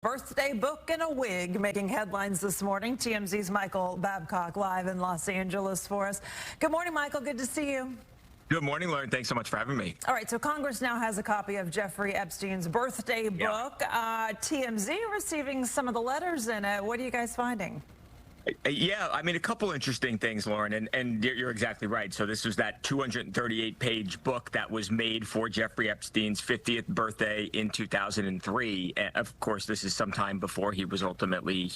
Birthday book and a wig making headlines this morning. TMZ's Michael Babcock live in Los Angeles for us. Good morning, Michael. Good to see you. Good morning, Lauren. Thanks so much for having me. All right, so Congress now has a copy of Jeffrey Epstein's birthday book. TMZ receiving some of the letters in it. What are you guys finding? Yeah, I mean, a couple interesting things, Lauren, and you're exactly right. So this was that 238-page book that was made for Jeffrey Epstein's 50th birthday in 2003. And of course, this is sometime before he was ultimately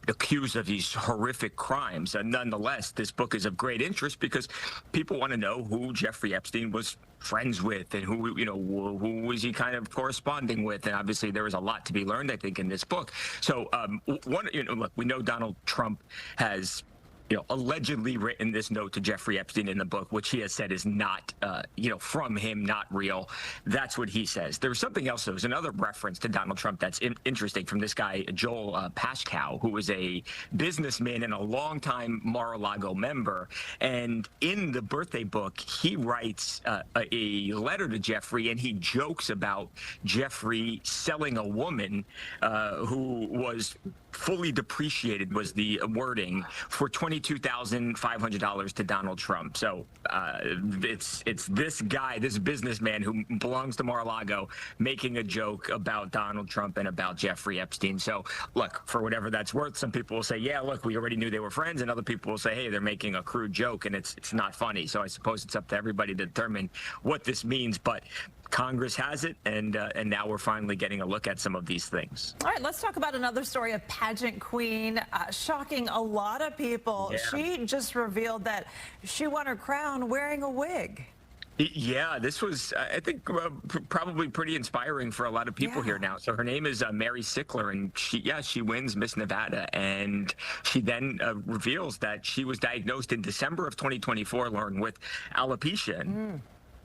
accused of these horrific crimes. And nonetheless, this book is of great interest because people want to know who Jeffrey Epstein was friends with and who was he kind of corresponding with. And obviously there was a lot to be learned, I think, in this book. So look, we know Donald Trump has allegedly written this note to Jeffrey Epstein in the book, which he has said is not, from him, not real. That's what he says. There was something else. There was another reference to Donald Trump that's interesting from this guy, Joel Pashkow, who was a businessman and a longtime Mar-a-Lago member. And in the birthday book, he writes a letter to Jeffrey, and he jokes about Jeffrey selling a woman who was fully depreciated, was the wording, for $22,500 to Donald Trump. So it's this guy, this businessman who belongs to Mar-a-Lago, making a joke about Donald Trump and about Jeffrey Epstein. So look, for whatever that's worth, some people will say, yeah, look, we already knew they were friends, and other people will say, hey, they're making a crude joke, and it's not funny. So I suppose it's up to everybody to determine what this means. But Congress has it, and now we're finally getting a look at some of these things. All right, let's talk about another story of pageant queen, shocking a lot of people. Yeah. She just revealed that she won her crown wearing a wig. Yeah, this was, I think, probably pretty inspiring for a lot of people here now. So her name is Mary Sickler, and she wins Miss Nevada. And she then reveals that she was diagnosed in December of 2024, Lauren, with alopecia.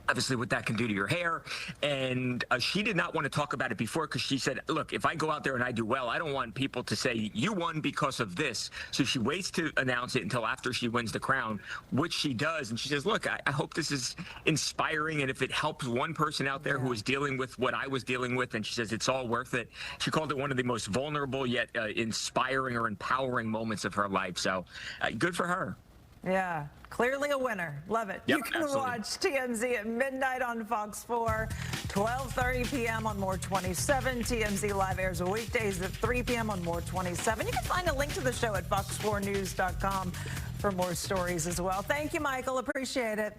Obviously what that can do to your hair. And she did not want to talk about it before because she said, look, if I go out there and I do well, I don't want people to say you won because of this. So she waits to announce it until after she wins the crown, which she does. And she says, look, I hope this is inspiring. And if it helps one person out there who is dealing with what I was dealing with, and she says it's all worth it. She called it one of the most vulnerable yet inspiring or empowering moments of her life. So good for her. Yeah, clearly a winner. Love it. Yep, you can absolutely. watch TMZ at midnight on Fox 4, 12:30 p.m. on More 27. TMZ live airs weekdays at 3 p.m. on More 27. You can find a link to the show at fox4news.com for more stories as well. Thank you, Michael. Appreciate it.